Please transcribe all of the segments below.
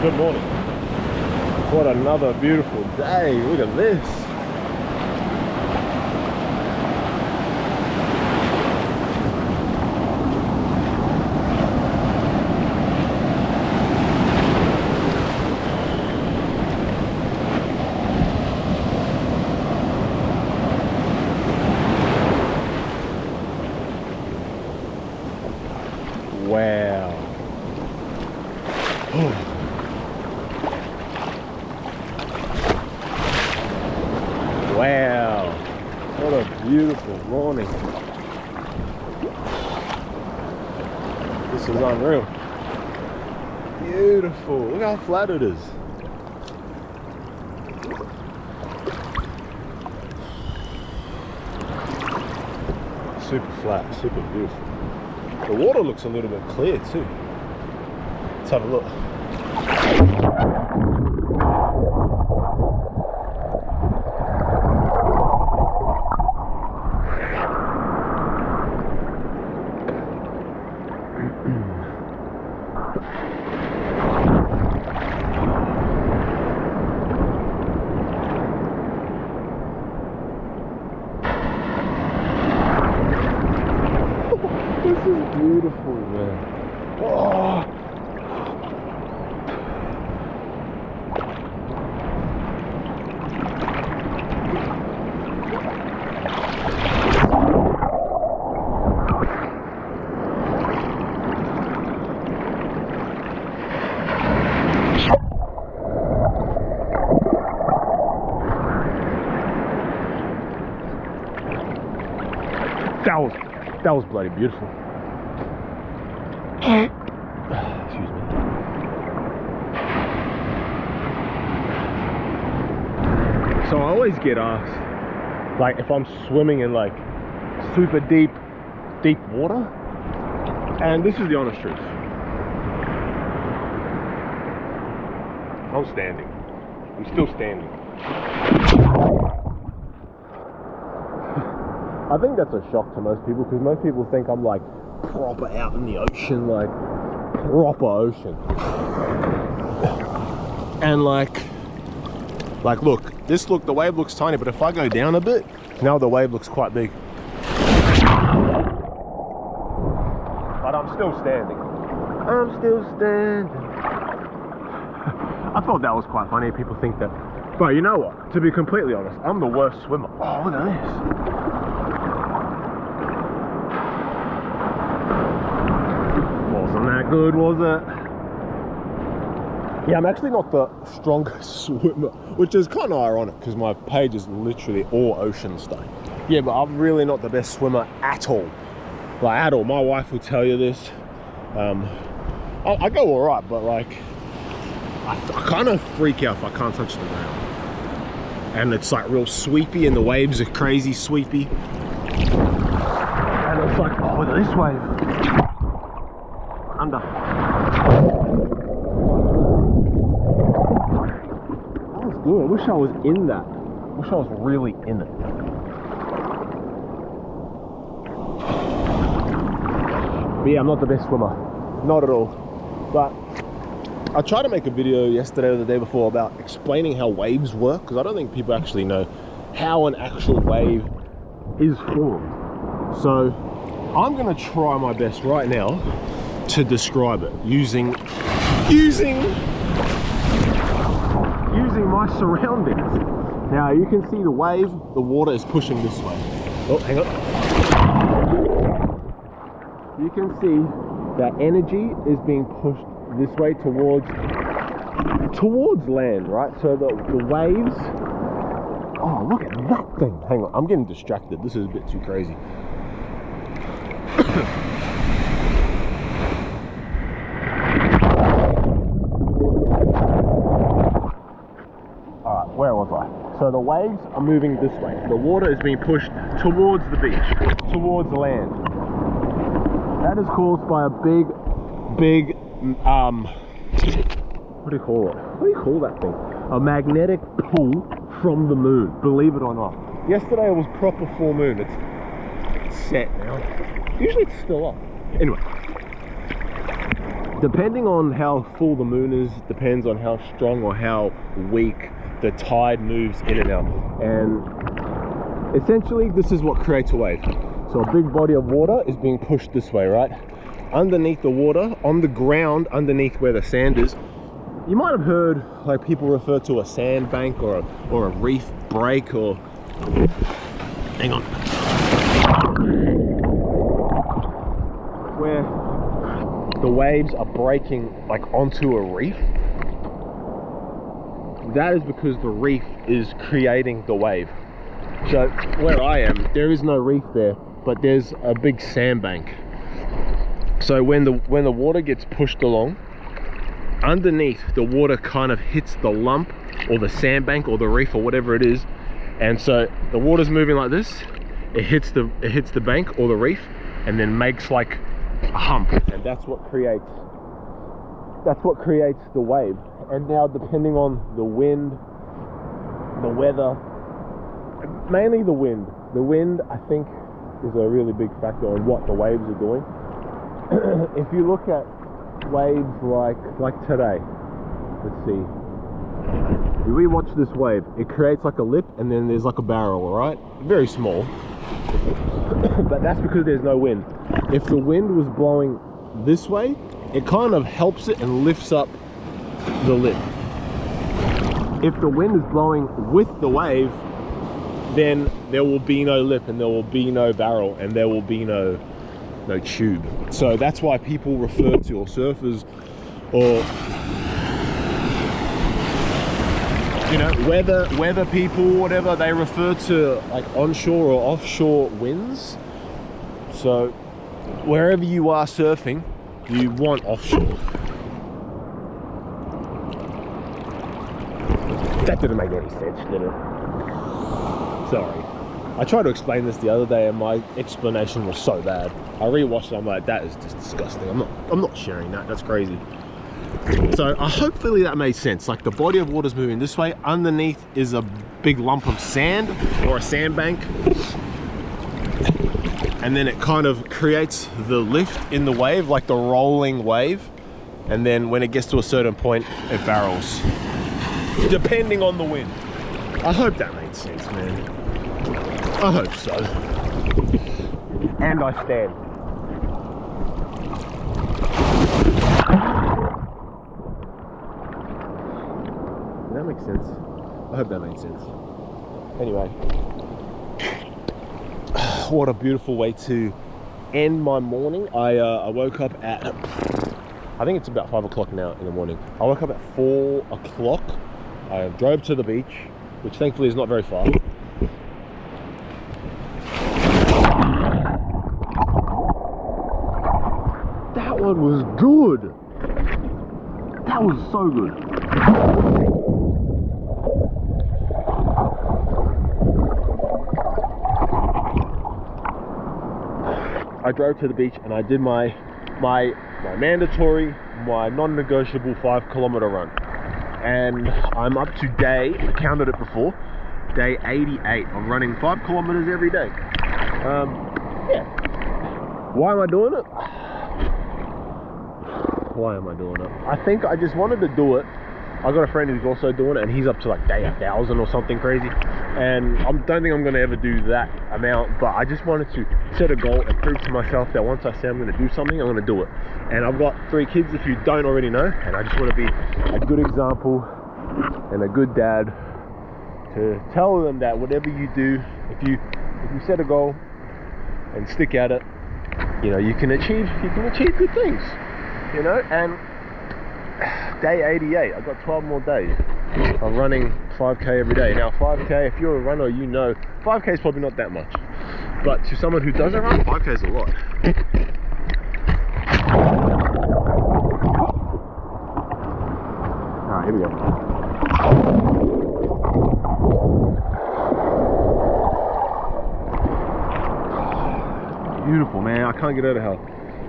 Good morning. What another beautiful day. Look at this. Wow. Wow. What a beautiful morning. This is unreal. Beautiful. Look how flat it is. Super flat, super beautiful. The water looks a little bit clear too. Let's have a look. This is beautiful, man. Oh. That was bloody beautiful. Excuse me. So I always get asked, like, if I'm swimming in like super deep water, and this is the honest truth. I'm standing. I'm still standing. I think that's a shock to most people, because most people think I'm like proper out in the ocean, like proper ocean. And like look, the wave looks tiny, but if I go down a bit, now the wave looks quite big. But I'm still standing. I'm still standing. I thought that was quite funny. People think that. But you know what? To be completely honest, I'm the worst swimmer. Oh, look at this. Wasn't that good, was it? Yeah, I'm actually not the strongest swimmer, which is kind of ironic because my page is literally all ocean stuff. Yeah, but I'm really not the best swimmer at all. Like, at all. My wife will tell you this. I go all right, but like, I kind of freak out if I can't touch the ground. And it's like real sweepy, and the waves are crazy sweepy. And it's like, oh, look at this wave. Under. That was good. I wish I was in that. I wish I was really in it. But yeah, I'm not the best swimmer. Not at all. But I tried to make a video yesterday or the day before about explaining how waves work, because I don't think people actually know how an actual wave is formed. So I'm going to try my best right now to describe it using my surroundings. Now you can see the wave, the water is pushing this way. Oh, hang on. You can see that energy is being pushed this way towards land, right? So the waves, oh, look at that thing. Hang on, I'm getting distracted. This is a bit too crazy. All right, where was I? So the waves are moving this way. The water is being pushed towards the beach, towards land. That is caused by a big, what do you call it? What do you call that thing? A magnetic pull from the moon, believe it or not. Yesterday it was proper full moon. It's set now. Usually it's still up. Anyway. Depending on how full the moon is, depends on how strong or how weak the tide moves in and out. And essentially, this is what creates a wave. So a big body of water is being pushed this way, right? Underneath the water, on the ground, underneath where the sand is, you might have heard like people refer to a sandbank or a reef break, or hang on, where the waves are breaking like onto a reef. That is because the reef is creating the wave. So where I am, there is no reef there, but there's a big sandbank. So when the water gets pushed along, underneath the water kind of hits the lump or the sandbank or the reef or whatever it is, and so the water's moving like this. It hits the bank or the reef, and then makes like a hump, and that's what creates the wave. And now, depending on the wind, the weather, mainly the wind I think is a really big factor on what the waves are doing. If you look at waves like today, let's see, if we watch this wave, it creates like a lip and then there's like a barrel, right? Very small, but that's because there's no wind. If the wind was blowing this way, it kind of helps it and lifts up the lip. If the wind is blowing with the wave, then there will be no lip and there will be no barrel and there will be no tube. So that's why people refer to, or surfers, or you know, weather people, whatever, they refer to like onshore or offshore winds. So wherever you are surfing, you want offshore. That didn't make any sense, did it? Sorry. I tried to explain this the other day and my explanation was so bad. I rewatched it, I'm like, that is just disgusting. I'm not sharing that, that's crazy. So hopefully that made sense. Like, the body of water is moving this way, underneath is a big lump of sand or a sandbank, and then it kind of creates the lift in the wave, like the rolling wave, and then when it gets to a certain point, it barrels, depending on the wind. I hope that made sense, man. I hope so. And I stand. Did that make sense? I hope that made sense. Anyway, what a beautiful way to end my morning. I woke up at, I think it's about 5 o'clock now in the morning. I woke up at 4 o'clock. I drove to the beach, which thankfully is not very far. That one was good. That was so good. I drove to the beach and I did my mandatory, my non-negotiable 5-kilometer run. And I'm up to day, I counted it before, day 88 of running 5 kilometers every day. Yeah. Why am I doing it? Why am I doing it? I think I just wanted to do it. I got a friend who's also doing it and he's up to like day 1,000 or something crazy. And I don't think I'm going to ever do that amount, but I just wanted to set a goal and prove to myself that once I say I'm going to do something, I'm going to do it. And I've got 3 kids, if you don't already know, and I just want to be a good example and a good dad to tell them that whatever you do, if you set a goal and stick at it, you know, you can achieve good things, you know. And day 88, I've got 12 more days of running 5k every day. Now 5k, if you're a runner, you know 5k is probably not that much, but to someone who doesn't run, 5k is a lot. Alright, here we go. Beautiful, man. I can't get over how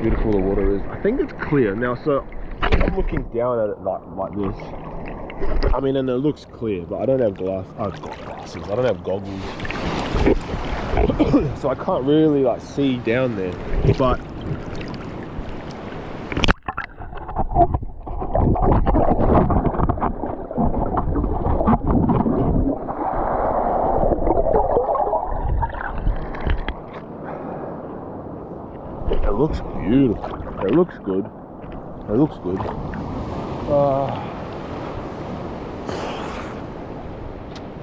beautiful the water is. I think it's clear now, so I'm looking down at it like this. I mean, and it looks clear, but I don't have glasses. I don't have goggles, so I can't really like see down there. But It looks good. It looks good.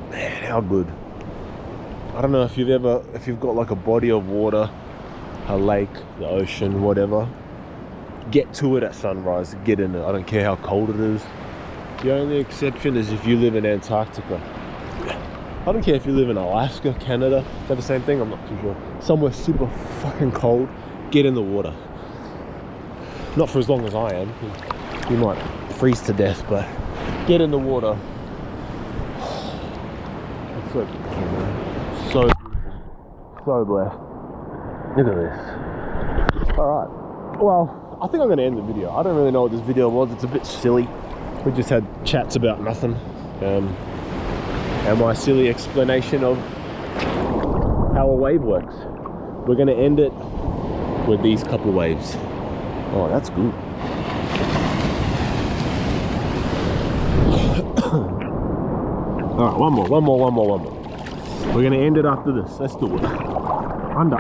Man, how good. I don't know if you've got like a body of water, a lake, the ocean, whatever. Get to it at sunrise, get in it. I don't care how cold it is. The only exception is if you live in Antarctica. I don't care if you live in Alaska, Canada, is that the same thing? I'm not too sure. Somewhere super fucking cold, get in the water. Not for as long as I am. You might freeze to death, but get in the water. It's so beautiful, man. So beautiful. So blessed. Look at this. Alright. Well, I think I'm going to end the video. I don't really know what this video was. It's a bit silly. We just had chats about nothing. And my silly explanation of how a wave works. We're going to end it with these couple waves. Oh, that's good. Alright, one more. We're going to end it after this. Let's do it. Under.